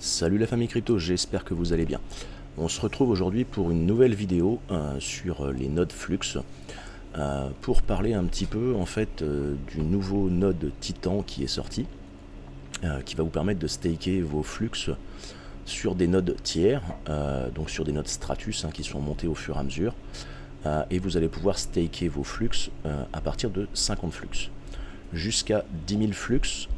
Salut la famille crypto, j'espère que vous allez bien. On se retrouve aujourd'hui pour une nouvelle vidéo sur les nodes Flux pour parler un petit peu en fait du nouveau node Titan qui est sorti, qui va vous permettre de staker vos Flux sur des nodes tiers, donc sur des nodes Stratus qui sont montés au fur et à mesure, et vous allez pouvoir staker vos Flux à partir de 50 Flux jusqu'à 10 000 Flux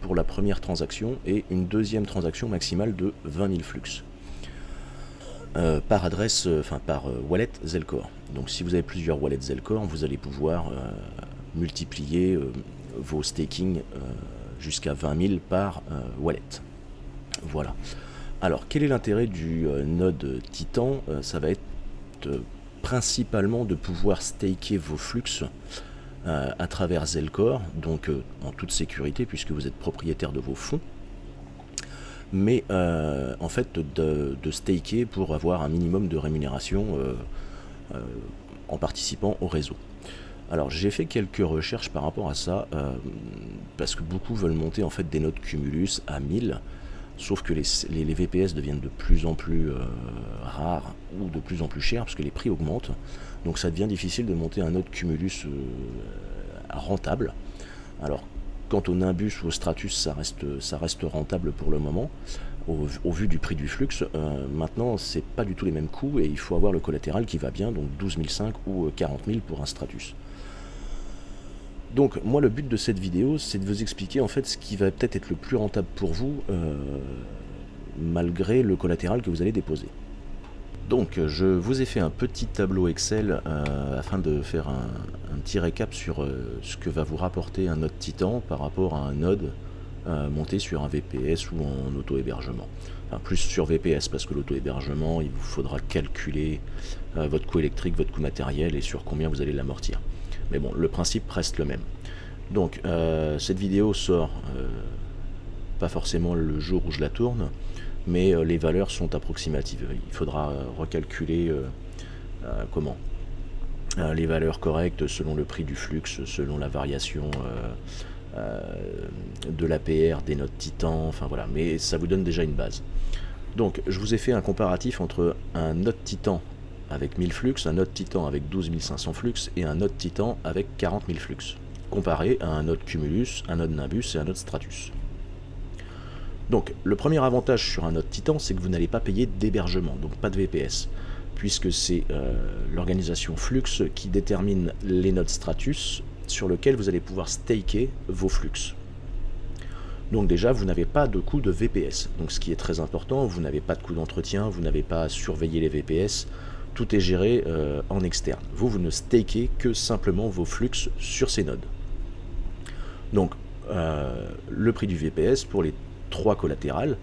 pour la première transaction et une deuxième transaction maximale de 20 000 flux par adresse, par wallet Zelcore. Donc si vous avez plusieurs wallets Zelcore, vous allez pouvoir multiplier vos staking jusqu'à 20 000 par wallet. Voilà. Alors quel est l'intérêt du node Titan? Ça va être principalement de pouvoir staker vos flux à travers Zelcore, donc en toute sécurité puisque vous êtes propriétaire de vos fonds, mais en fait de staker pour avoir un minimum de rémunération en participant au réseau. Alors j'ai fait quelques recherches par rapport à ça, parce que beaucoup veulent monter en fait des nodes Cumulus à 1000, sauf que les VPS deviennent de plus en plus rares ou de plus en plus chers parce que les prix augmentent. Donc ça devient difficile de monter un node Cumulus rentable. Alors quant au Nimbus ou au Stratus, ça reste rentable pour le moment au vu du prix du flux. Maintenant c'est pas du tout les mêmes coûts et il faut avoir le collatéral qui va bien, donc 12 500 ou 40 000 pour un Stratus. Donc moi le but de cette vidéo c'est de vous expliquer en fait ce qui va peut-être être le plus rentable pour vous malgré le collatéral que vous allez déposer. Donc je vous ai fait un petit tableau Excel afin de faire un petit récap sur ce que va vous rapporter un node Titan par rapport à un node monté sur un VPS ou en auto-hébergement. Enfin, plus sur VPS parce que l'auto-hébergement, il vous faudra calculer votre coût électrique, votre coût matériel et sur combien vous allez l'amortir. Mais bon, le principe reste le même. Donc cette vidéo sort pas forcément le jour où je la tourne, mais les valeurs sont approximatives. Il faudra recalculer les valeurs correctes selon le prix du flux, selon la variation de l'APR des nodes Titan, enfin voilà, mais ça vous donne déjà une base. Donc je vous ai fait un comparatif entre un node Titan avec 1000 flux, un node Titan avec 12 500 flux et un node Titan avec 40 000 flux, comparé à un node Cumulus, un node Nimbus et un node Stratus. Donc le premier avantage sur un node Titan, c'est que vous n'allez pas payer d'hébergement, donc pas de VPS, puisque c'est l'organisation Flux qui détermine les nodes Stratus sur lesquels vous allez pouvoir staker vos flux. Donc déjà, vous n'avez pas de coût de VPS, donc ce qui est très important, vous n'avez pas de coût d'entretien, vous n'avez pas à surveiller les VPS, tout est géré en externe. Vous ne stakez que simplement vos flux sur ces nodes. Donc le prix du VPS pour les 3 collatérales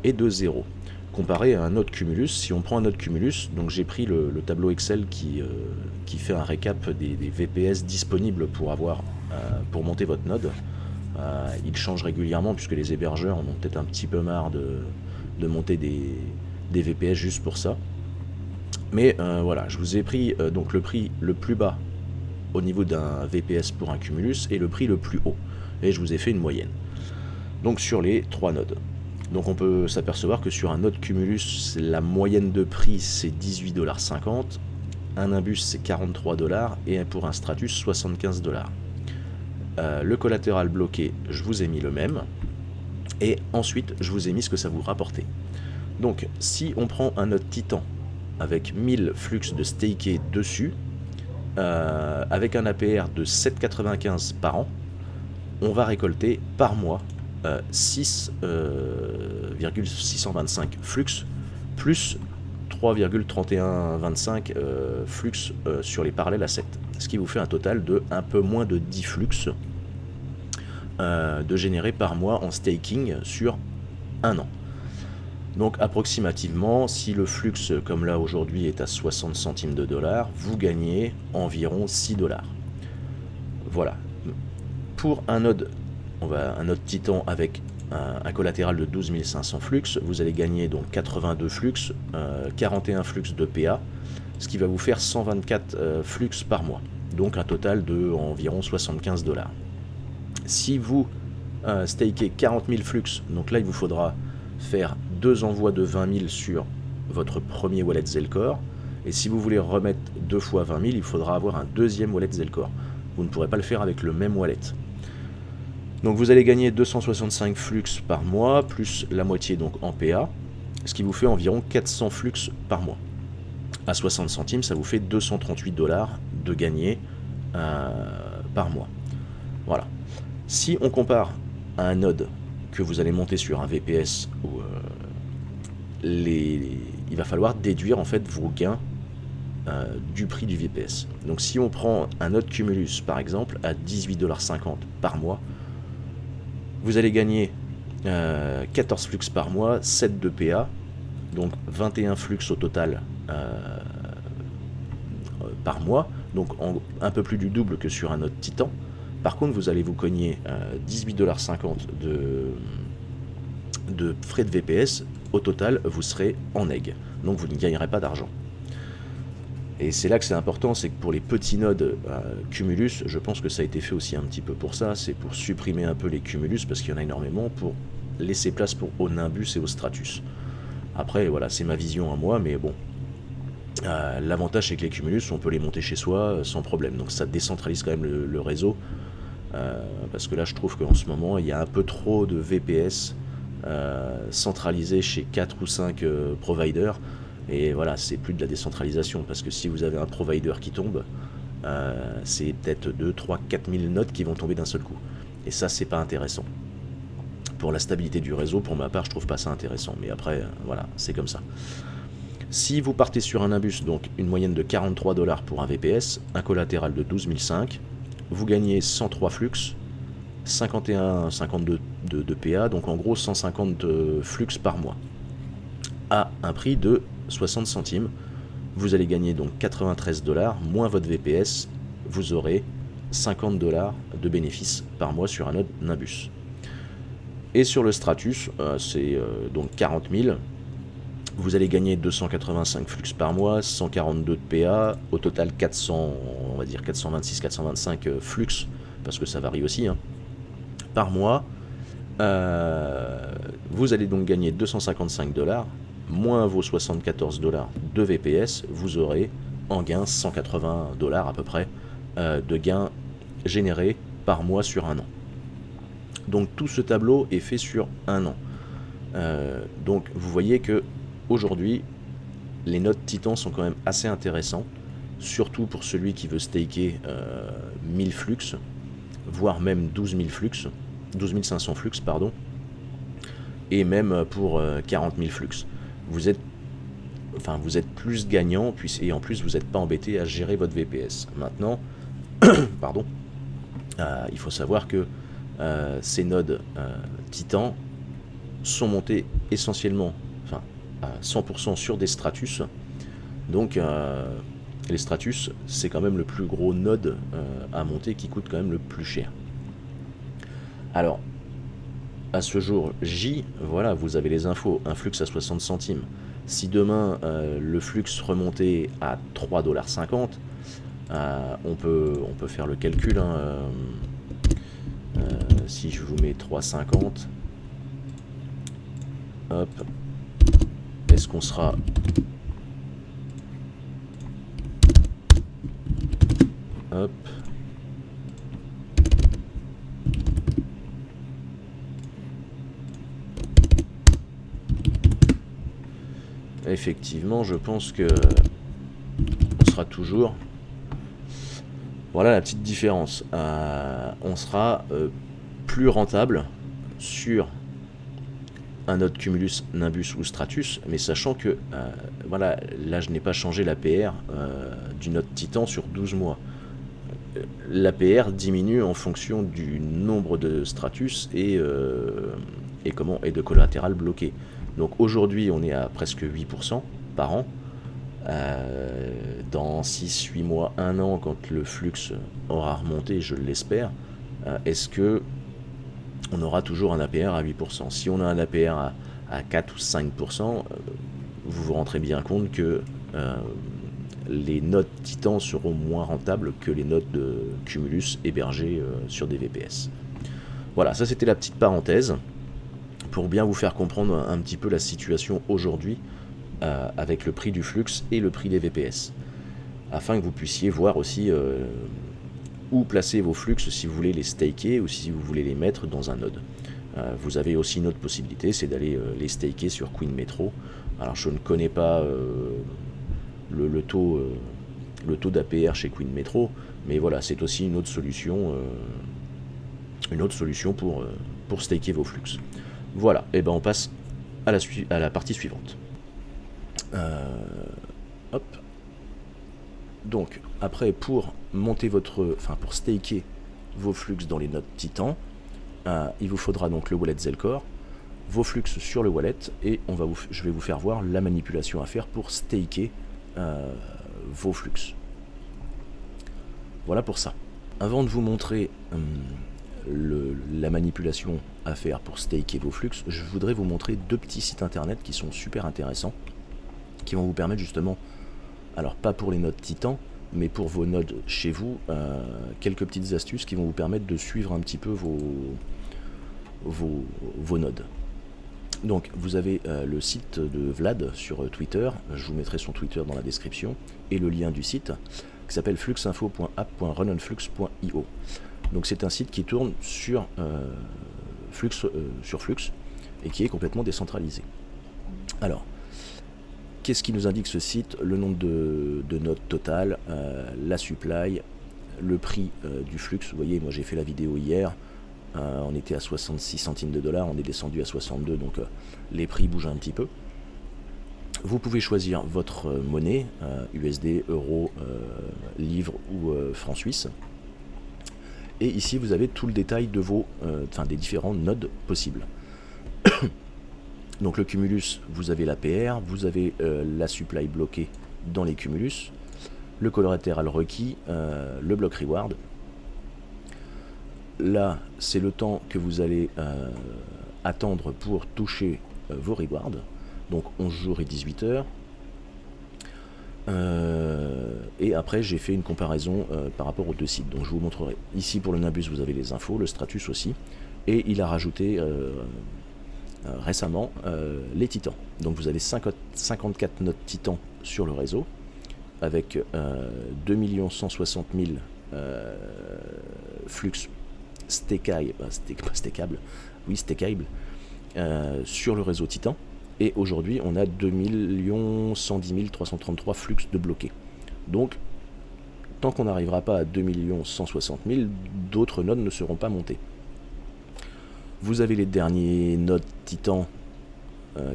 est de 0. Comparé à un node Cumulus, si on prend un node Cumulus, donc j'ai pris le tableau Excel qui fait un récap des VPS disponibles pour monter votre node. Il change régulièrement puisque les hébergeurs en ont peut-être un petit peu marre de monter des VPS juste pour ça. Mais voilà, je vous ai pris donc le prix le plus bas au niveau d'un VPS pour un Cumulus et le prix le plus haut. Et je vous ai fait une moyenne. Donc sur les 3 nodes. Donc on peut s'apercevoir que sur un node Cumulus, la moyenne de prix c'est 18,50 $, un Nimbus c'est 43 $, et pour un Stratus 75 $. Le collatéral bloqué, je vous ai mis le même, et ensuite je vous ai mis ce que ça vous rapportait. Donc si on prend un node Titan avec 1000 flux de staké dessus, avec un APR de 7,95 par an, on va récolter par mois 6,625 flux plus 3,3125 flux sur les parallèles à 7, ce qui vous fait un total de un peu moins de 10 flux de générer par mois en staking sur un an. Donc approximativement, si le flux comme là aujourd'hui est à 60 centimes de dollars, vous gagnez environ 6 $. Voilà. Pour un node Titan avec un collatéral de 12 500 flux, vous allez gagner donc 82 flux, 41 flux de PA, ce qui va vous faire 124 flux par mois, donc un total de environ 75 $. Si vous stakez 40 000 flux, donc là il vous faudra faire 2 envois de 20 000 sur votre premier wallet Zelcore, et si vous voulez remettre 2 fois 20 000, il faudra avoir un deuxième wallet Zelcore. Vous ne pourrez pas le faire avec le même wallet. Donc vous allez gagner 265 flux par mois, plus la moitié donc en PA, ce qui vous fait environ 400 flux par mois. À 60 centimes, ça vous fait 238 $ de gagné par mois. Voilà. Si on compare à un node que vous allez monter sur un VPS, où il va falloir déduire en fait vos gains du prix du VPS. Donc si on prend un node Cumulus par exemple à 18,50 $ par mois, vous allez gagner 14 flux par mois, 7 de PA, donc 21 flux au total par mois, donc un peu plus du double que sur un node Titan. Par contre, vous allez vous cogner 18,50 $ de frais de VPS. Au total, vous serez en egg, donc vous ne gagnerez pas d'argent. Et c'est là que c'est important, c'est que pour les petits nodes Cumulus, je pense que ça a été fait aussi un petit peu pour ça, c'est pour supprimer un peu les Cumulus, parce qu'il y en a énormément, pour laisser place au Nimbus et au Stratus. Après, voilà, c'est ma vision à moi, mais bon. L'avantage, c'est que les Cumulus, on peut les monter chez soi sans problème, donc ça décentralise quand même le réseau, parce que là, je trouve qu'en ce moment, il y a un peu trop de VPS centralisés chez 4 ou 5 providers. Et voilà, c'est plus de la décentralisation, parce que si vous avez un provider qui tombe, c'est peut-être 2, 3, 4 000 nodes qui vont tomber d'un seul coup. Et ça, c'est pas intéressant. Pour la stabilité du réseau, pour ma part, je trouve pas ça intéressant. Mais après, voilà, c'est comme ça. Si vous partez sur un Nimbus, donc une moyenne de 43 $ pour un VPS, un collatéral de 12 500, vous gagnez 103 flux, 51,52 de PA, donc en gros 150 flux par mois, à un prix de 60 centimes. Vous allez gagner donc 93 $ moins votre VPS, vous aurez 50 $ de bénéfices par mois sur un node Nimbus. Et sur le Stratus, c'est donc 40 000. Vous allez gagner 285 flux par mois, 142 de PA, au total 400, on va dire 426-425 flux, parce que ça varie aussi, hein, par mois. Vous allez donc gagner 255 $, moins vos 74 $ de VPS, vous aurez en gain 180 $ à peu près de gains générés par mois sur un an. Donc tout ce tableau est fait sur un an. Donc vous voyez que aujourd'hui, les nodes Titan sont quand même assez intéressants, surtout pour celui qui veut staker 1000 flux, voire même 12 500 flux, pardon, et même pour 40 000 flux. Vous êtes plus gagnant, et en plus vous n'êtes pas embêté à gérer votre VPS. Maintenant, pardon, il faut savoir que ces nodes Titan sont montés essentiellement, à 100% sur des Stratus. Donc les Stratus, c'est quand même le plus gros node à monter, qui coûte quand même le plus cher. Alors, à ce jour J, voilà, vous avez les infos, un flux à 60 centimes. Si demain le flux remontait à 3,50 $, on peut faire le calcul, hein, si je vous mets 3,50, hop, est-ce qu'on sera... Hop. Effectivement, je pense que on sera toujours... Voilà la petite différence. On sera plus rentable sur un node Cumulus, Nimbus ou Stratus, mais sachant que voilà, là je n'ai pas changé l'APR du node Titan sur 12 mois. L'APR diminue en fonction du nombre de Stratus et de collatéral bloqué. Donc aujourd'hui on est à presque 8% par an. Dans 6-8 mois, 1 an, quand le flux aura remonté, je l'espère, est-ce que on aura toujours un APR à 8%? Si on a un APR à 4 ou 5%, vous vous rendrez bien compte que les nodes Titan seront moins rentables que les nodes de Cumulus hébergés sur des VPS. Voilà, ça c'était la petite parenthèse. pour bien vous faire comprendre un petit peu la situation aujourd'hui avec le prix du flux et le prix des VPS, afin que vous puissiez voir aussi où placer vos flux si vous voulez les staker ou si vous voulez les mettre dans un node. Vous avez aussi une autre possibilité, c'est d'aller les staker sur Queen Metro. Alors je ne connais pas le taux d'APR chez Queen Metro, mais voilà, c'est aussi une autre solution pour staker vos flux. Voilà, et ben on passe à la partie suivante. Hop. Donc après, pour monter pour staker vos flux dans les nodes Titan, il vous faudra donc le wallet Zelcore, vos flux sur le wallet, et je vais vous faire voir la manipulation à faire pour staker vos flux. Voilà pour ça. Avant de vous montrer la manipulation à faire pour staker vos flux, je voudrais vous montrer 2 petits sites internet qui sont super intéressants, qui vont vous permettre justement, alors pas pour les nodes Titan, mais pour vos nodes chez vous, quelques petites astuces qui vont vous permettre de suivre un petit peu vos nodes. Donc vous avez le site de Vlad sur Twitter, je vous mettrai son Twitter dans la description, et le lien du site, qui s'appelle fluxinfo.app.runonflux.io. Donc c'est un site qui tourne sur Flux, et qui est complètement décentralisé. Alors, qu'est-ce qui nous indique ce site? Le nombre de nodes totales, la supply, le prix du flux. Vous voyez, moi j'ai fait la vidéo hier, on était à 66 centimes de dollars, on est descendu à 62, donc les prix bougent un petit peu. Vous pouvez choisir votre monnaie, USD, euro, livre ou franc suisse. Et ici vous avez tout le détail de des différents nodes possibles. Donc le cumulus, vous avez l'APR, vous avez la supply bloquée dans les cumulus, le collatéral requis, le block reward. Là, c'est le temps que vous allez attendre pour toucher vos rewards, donc 11 jours et 18 heures. Et après, j'ai fait une comparaison par rapport aux 2 sites, donc je vous montrerai. Ici, pour le Nimbus, vous avez les infos, le Stratus aussi, et il a rajouté récemment les Titans. Donc vous avez 54 nodes Titans sur le réseau, avec 2 160 000 flux stakable sur le réseau Titan, et aujourd'hui on a 2 110 333 flux de bloqués. Donc tant qu'on n'arrivera pas à 2 160 000, d'autres nodes ne seront pas montés. Vous avez les derniers nodes Titan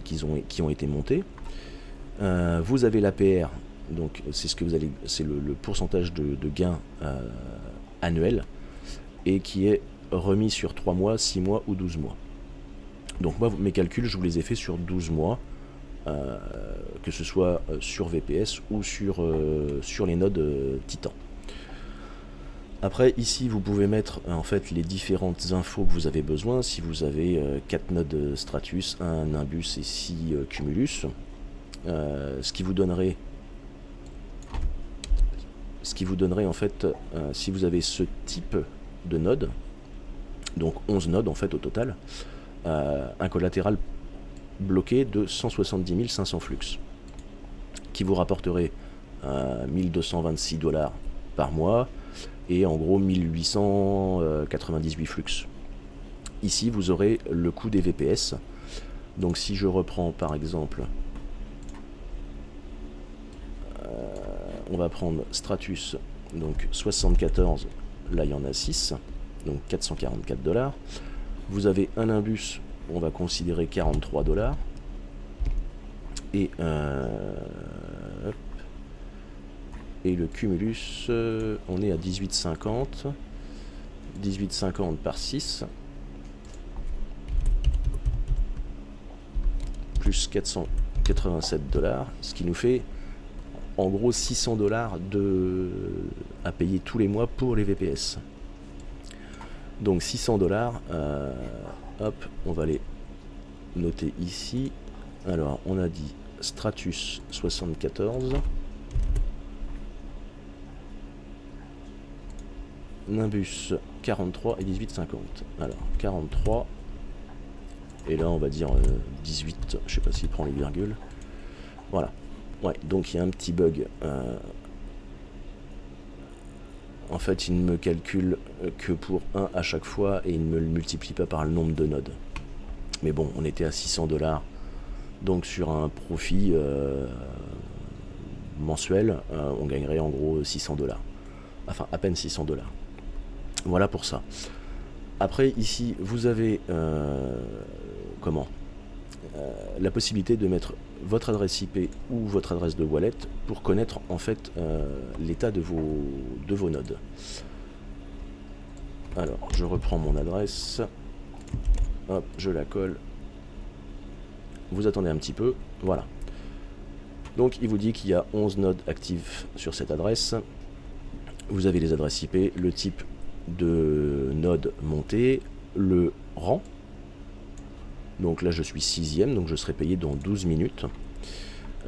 qui ont été montés. Vous avez l'APR, donc c'est le pourcentage de gain annuel, et qui est remis sur 3 mois, 6 mois ou 12 mois. Donc moi, mes calculs, je vous les ai faits sur 12 mois, que ce soit sur VPS ou sur les nodes Titan. Après, ici, vous pouvez mettre en fait les différentes infos que vous avez besoin. Si vous avez 4 nodes Stratus, 1 Nimbus et 6 Cumulus, ce qui vous donnerait en fait, si vous avez ce type de node, donc 11 nodes en fait au total, un collatéral bloqué de 170 500 flux, qui vous rapporterait 1226 $ par mois, et en gros 1898 flux. Ici vous aurez le coût des VPS. Donc si je reprends par exemple, on va prendre Stratus, donc 74, là il y en a 6, donc 444 $. Vous avez un Nimbus, on va considérer 43 $, et le Cumulus, on est à 18,50 par 6, plus 487 $, ce qui nous fait en gros 600 $ à payer tous les mois pour les VPS. Donc 600 $, hop, on va les noter ici. Alors on a dit Stratus 74, Nimbus 43 et 18,50. Alors 43 Et là on va dire 18, je sais pas s'il prend les virgules. Voilà. Ouais, donc il y a un petit bug. En fait, il ne me calcule que pour 1 à chaque fois et il ne me le multiplie pas par le nombre de nodes. Mais bon, on était à 600$. Donc sur un profit mensuel, on gagnerait en gros 600$. Enfin, à peine 600$. Voilà pour ça. Après, ici, vous avez la possibilité de mettre votre adresse IP ou votre adresse de wallet pour connaître en fait l'état de vos nodes. Alors, je reprends mon adresse. Hop, je la colle. Vous attendez un petit peu. Voilà. Donc, il vous dit qu'il y a 11 nodes actifs sur cette adresse. Vous avez les adresses IP, le type de node montée, le rang. Donc là, je suis 6e, donc je serai payé dans 12 minutes.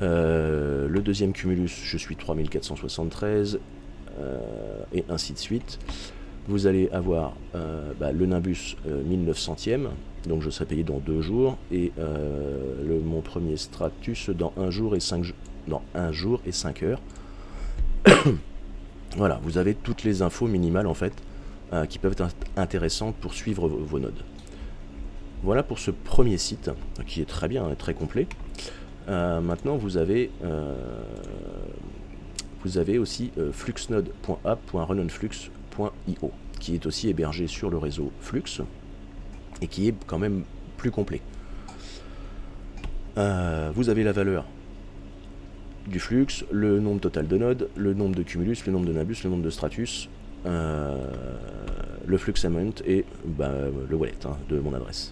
Le deuxième cumulus, je suis 3473, et ainsi de suite. Vous allez avoir le Nimbus 1900e, donc je serai payé dans 2 jours, et mon premier Stratus dans 1 jour et 5 heures. Voilà, vous avez toutes les infos minimales en fait qui peuvent être intéressantes pour suivre vos nodes. Voilà pour ce premier site qui est très bien et très complet. Maintenant vous avez aussi fluxnode.app.runonflux.io qui est aussi hébergé sur le réseau Flux et qui est quand même plus complet. Vous avez la valeur du flux, le nombre total de nodes, le nombre de cumulus, le nombre de nimbus, le nombre de stratus, le flux amount et le wallet de mon adresse.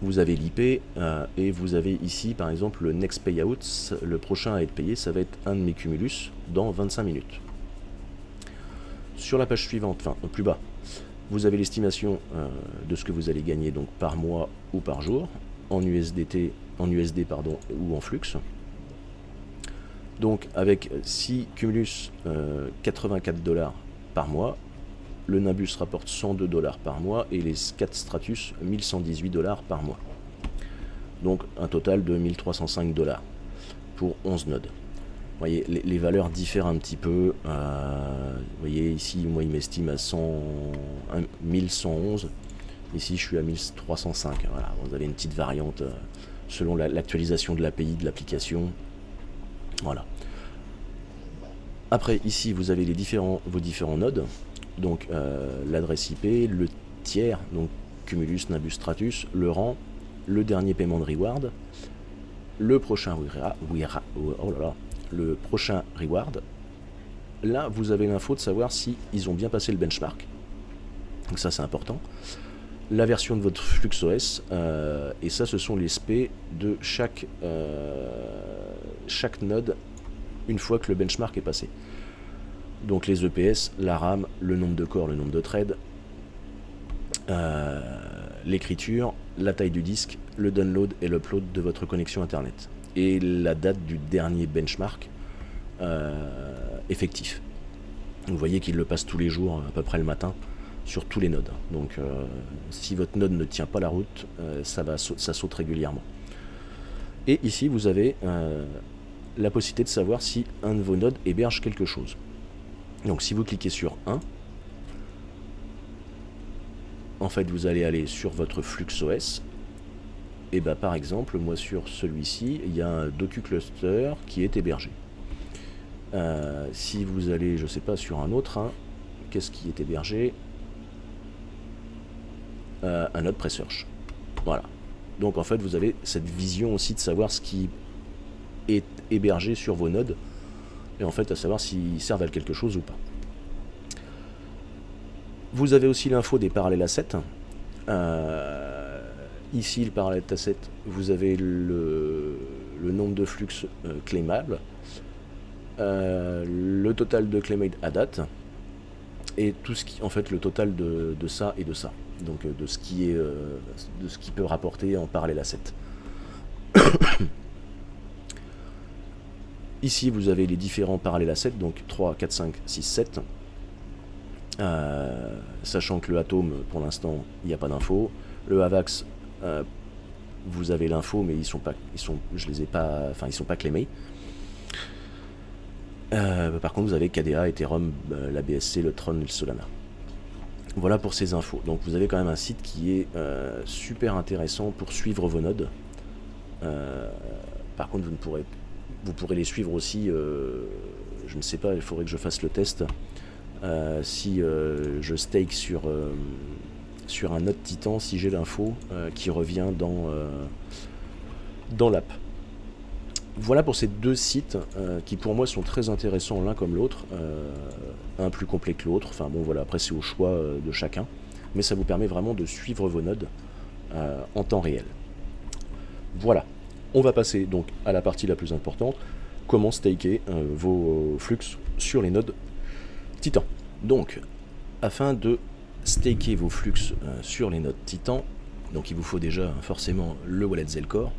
Vous avez l'IP et vous avez ici par exemple le next payout, le prochain à être payé, ça va être un de mes cumulus dans 25 minutes. Sur la page suivante, enfin plus bas, vous avez l'estimation de ce que vous allez gagner donc par mois ou par jour, en USD ou en flux. Donc avec 6 cumulus, 84$ par mois, le Nimbus rapporte 102$ par mois et les 4 Stratus 1118$ par mois. Donc un total de 1305$ pour 11 nodes. Vous voyez, les valeurs diffèrent un petit peu. Vous voyez ici, moi il m'estime à 1111. Ici je suis à 1305. Voilà, vous avez une petite variante selon l'actualisation de l'API de l'application. Voilà. Après ici vous avez vos différents nodes. Donc l'adresse IP, le tiers, donc Cumulus, Nimbus, Stratus, le rang, le dernier paiement de reward, le prochain reward. Là vous avez l'info de savoir si ils ont bien passé le benchmark. Donc ça c'est important. La version de votre FluxOS, et ça ce sont les SP de chaque node une fois que le benchmark est passé. Donc les EPS, la RAM, le nombre de corps, le nombre de threads, l'écriture, la taille du disque, le download et l'upload de votre connexion internet. Et la date du dernier benchmark effectif. Vous voyez qu'il le passe tous les jours, à peu près le matin, sur tous les nodes. Donc si votre node ne tient pas la route, ça saute régulièrement. Et ici vous avez la possibilité de savoir si un de vos nodes héberge quelque chose. Donc si vous cliquez sur 1, en fait vous allez aller sur votre FluxOS, et par exemple moi sur celui-ci il y a un DocuCluster qui est hébergé. Si vous allez, je sais pas, sur un autre, qu'est-ce qui est hébergé? Un node Presearch. Voilà. Donc en fait vous avez cette vision aussi de savoir ce qui est hébergé sur vos nodes, et en fait à savoir s'ils servent à quelque chose ou pas. Vous avez aussi l'info des parallèles assets. Ici le parallèle asset, vous avez le nombre de flux claimables, le total de claimade à date, et tout ce qui, en fait, le total de ça et de ça, donc de ce qui peut rapporter en parallèle asset. Ici vous avez les différents parallèles assets, donc 3, 4, 5, 6, 7. Sachant que le Atom, pour l'instant, il n'y a pas d'info. Le Avax, vous avez l'info, mais je les ai pas, enfin ils sont pas clémés. Par contre, vous avez KDA, Ethereum, la BSC, le Tron et le Solana. Voilà pour ces infos. Donc vous avez quand même un site qui est super intéressant pour suivre vos nodes. Par contre, vous pourrez les suivre aussi. Je ne sais pas, il faudrait que je fasse le test. Si je stake sur un node Titan, si j'ai l'info qui revient dans l'app. Voilà pour ces deux sites qui pour moi sont très intéressants l'un comme l'autre, un plus complet que l'autre, enfin bon voilà, après c'est au choix de chacun, mais ça vous permet vraiment de suivre vos nodes en temps réel. Voilà, on va passer donc à la partie la plus importante, comment staker vos flux sur les nodes Titan. Donc, afin de staker vos flux sur les nodes Titan, donc il vous faut déjà forcément le wallet Zelcore.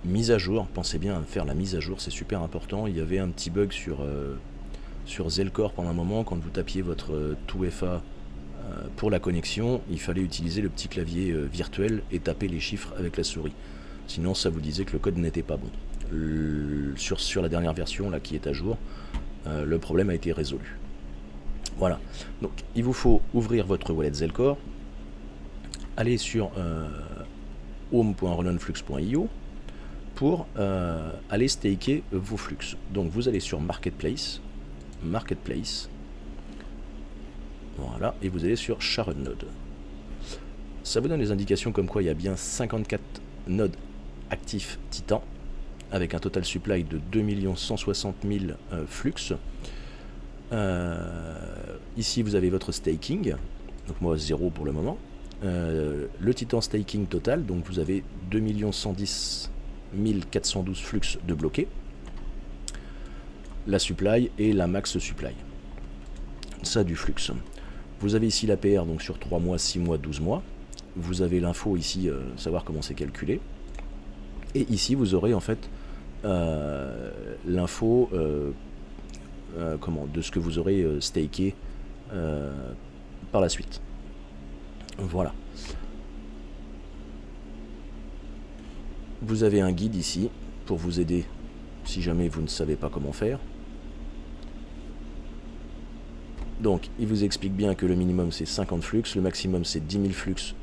Mise à jour, pensez bien à faire la mise à jour, c'est super important. Il y avait un petit bug sur Zelcore pendant un moment, quand vous tapiez votre 2FA pour la connexion, il fallait utiliser le petit clavier virtuel et taper les chiffres avec la souris. Sinon ça vous disait que le code n'était pas bon. Sur la dernière version là qui est à jour, le problème a été résolu. Voilà, donc il vous faut ouvrir votre wallet Zelcore, aller sur home.relonflux.io pour aller staker vos flux. Donc vous allez sur Marketplace, voilà, et vous allez sur Shared Node. Ça vous donne des indications comme quoi il y a bien 54 nodes actifs Titan, avec un total supply de 2 160 000 flux. Ici vous avez votre staking, donc moi 0 pour le moment. Le Titan staking total, donc vous avez 2 110 412 flux de bloqués, la supply et la max supply, ça du flux. Vous avez ici l'APR donc sur 3 mois, 6 mois, 12 mois, vous avez l'info ici, savoir comment c'est calculé, et ici vous aurez en fait l'info de ce que vous aurez staké par la suite. Voilà. Vous avez un guide ici pour vous aider si jamais vous ne savez pas comment faire. Donc il vous explique bien que le minimum c'est 50 flux, le maximum c'est 10 000 flux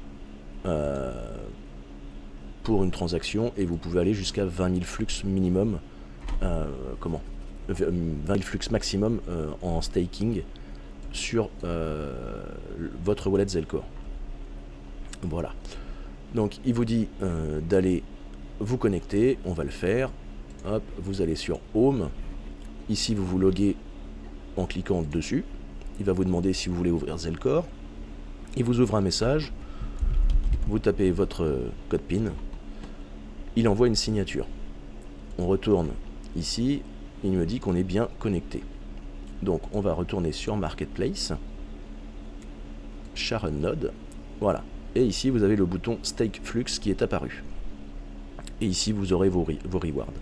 pour une transaction, et vous pouvez aller jusqu'à 20 000 flux minimum, 20 000 flux maximum en staking sur votre wallet Zelcore. Voilà, donc il vous dit d'aller vous connecter, on va le faire. Hop, vous allez sur Home, ici vous vous loguez en cliquant dessus, il va vous demander si vous voulez ouvrir Zelcore, il vous ouvre un message, vous tapez votre code PIN, il envoie une signature. On retourne ici, il me dit qu'on est bien connecté. Donc on va retourner sur Marketplace, Shared Node, voilà. Et ici vous avez le bouton Stake Flux qui est apparu. Et ici vous aurez vos rewards.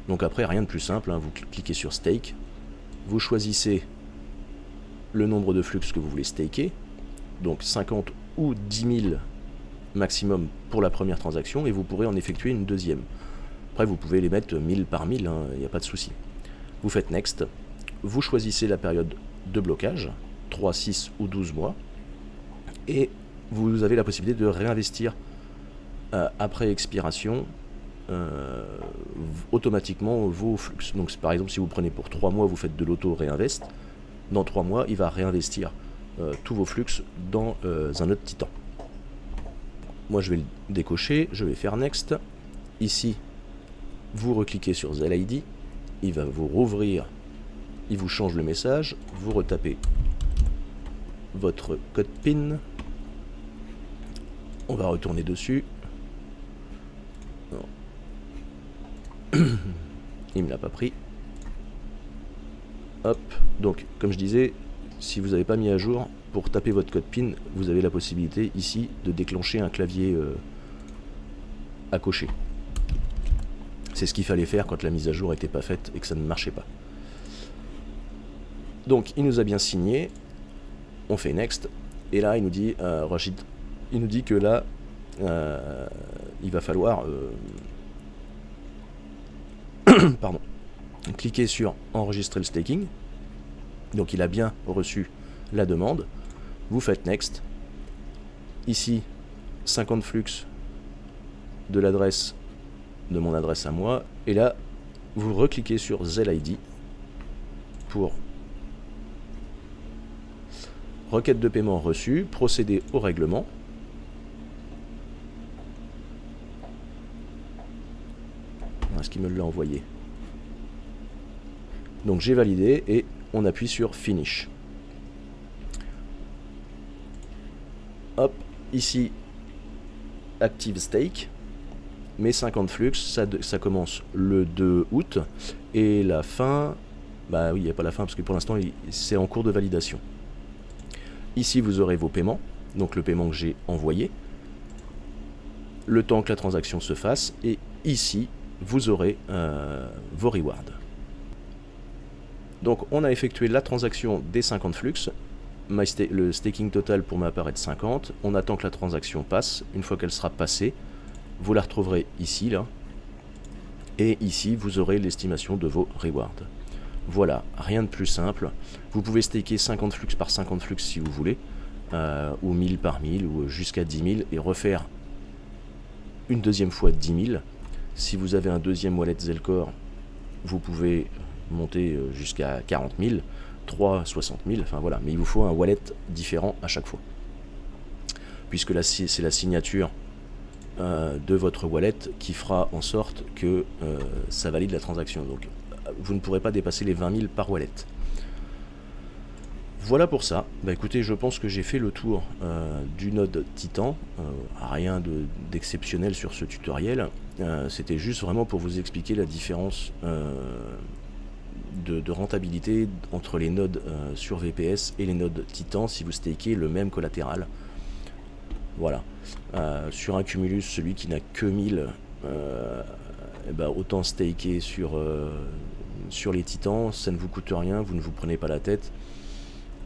Donc après rien de plus simple, hein, vous cliquez sur Stake, vous choisissez le nombre de flux que vous voulez staker, donc 50 ou 10 000 maximum pour la première transaction, et vous pourrez en effectuer une deuxième. Après vous pouvez les mettre 1000 par 1000, il n'y a pas de souci. Vous faites Next, vous choisissez la période de blocage, 3, 6 ou 12 mois, et vous avez la possibilité de réinvestir après expiration automatiquement vos flux. Donc par exemple si vous prenez pour 3 mois, vous faites de l'auto réinvest, dans 3 mois il va réinvestir tous vos flux dans un autre Titan. Moi je vais le décocher, je vais faire Next. Ici vous recliquez sur ZLID, il va vous rouvrir, il vous change le message, vous retapez votre code PIN, on va retourner dessus. Il me l'a pas pris. Hop, donc comme je disais, si vous n'avez pas mis à jour, pour taper votre code PIN, vous avez la possibilité ici de déclencher un clavier à cocher. C'est ce qu'il fallait faire quand la mise à jour n'était pas faite et que ça ne marchait pas. Donc il nous a bien signé, on fait Next, et là il nous dit, Rachid, il nous dit que là, il va falloir pardon, cliquer sur enregistrer le staking. Donc il a bien reçu la demande. Vous faites next. Ici 50 flux de l'adresse de mon adresse à moi, et là vous recliquez sur ZLID pour requête de paiement reçue, procéder au règlement. Est-ce qu'il me l'a envoyé? Donc j'ai validé et on appuie sur Finish. Hop, ici Active Stake. Mes 50 flux, ça commence le 2 août et la fin, bah oui, il n'y a pas la fin parce que pour l'instant c'est en cours de validation. Ici vous aurez vos paiements, donc le paiement que j'ai envoyé, le temps que la transaction se fasse, et ici vous aurez vos rewards. Donc on a effectué la transaction des 50 flux, le staking total pour ma part est de 50, on attend que la transaction passe, une fois qu'elle sera passée, vous la retrouverez ici, là, et ici vous aurez l'estimation de vos rewards. Voilà, rien de plus simple. Vous pouvez staker 50 flux par 50 flux si vous voulez, ou 1000 par 1000, ou jusqu'à 10 000, et refaire une deuxième fois 10 000. Si vous avez un deuxième wallet Zelcore, vous pouvez monter jusqu'à 40 000, 3, 60 000, enfin voilà, mais il vous faut un wallet différent à chaque fois. Puisque là, c'est la signature de votre wallet qui fera en sorte que ça valide la transaction. Donc vous ne pourrez pas dépasser les 20 000 par wallet. Voilà pour ça. Bah écoutez, je pense que j'ai fait le tour du node Titan. Rien d'exceptionnel sur ce tutoriel. C'était juste vraiment pour vous expliquer la différence de rentabilité entre les nodes sur VPS et les nodes Titan si vous stakez le même collatéral. Voilà. Sur un cumulus, celui qui n'a que 1000, bah, autant staker sur les Titans, ça ne vous coûte rien, vous ne vous prenez pas la tête.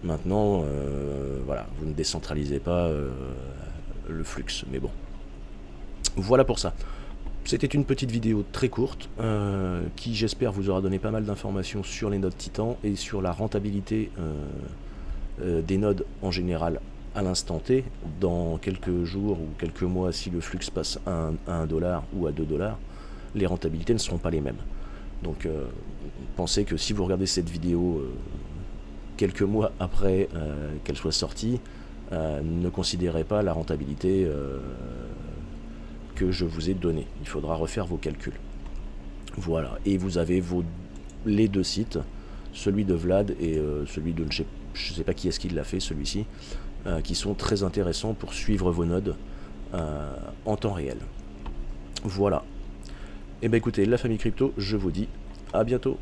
Maintenant, voilà, vous ne décentralisez pas le flux, mais bon. Voilà pour ça. C'était une petite vidéo très courte qui, j'espère, vous aura donné pas mal d'informations sur les nodes Titan et sur la rentabilité des nodes en général à l'instant T. Dans quelques jours ou quelques mois, si le flux passe à 1 dollar ou à 2 $, les rentabilités ne seront pas les mêmes. Donc pensez que si vous regardez cette vidéo quelques mois après qu'elle soit sortie, ne considérez pas la rentabilité que je vous ai donnée. Il faudra refaire vos calculs. Voilà, et vous avez les deux sites, celui de Vlad et celui de, je sais pas qui est-ce qui l'a fait, celui-ci, qui sont très intéressants pour suivre vos nodes en temps réel. Voilà. Et bien écoutez, la famille crypto, je vous dis à bientôt.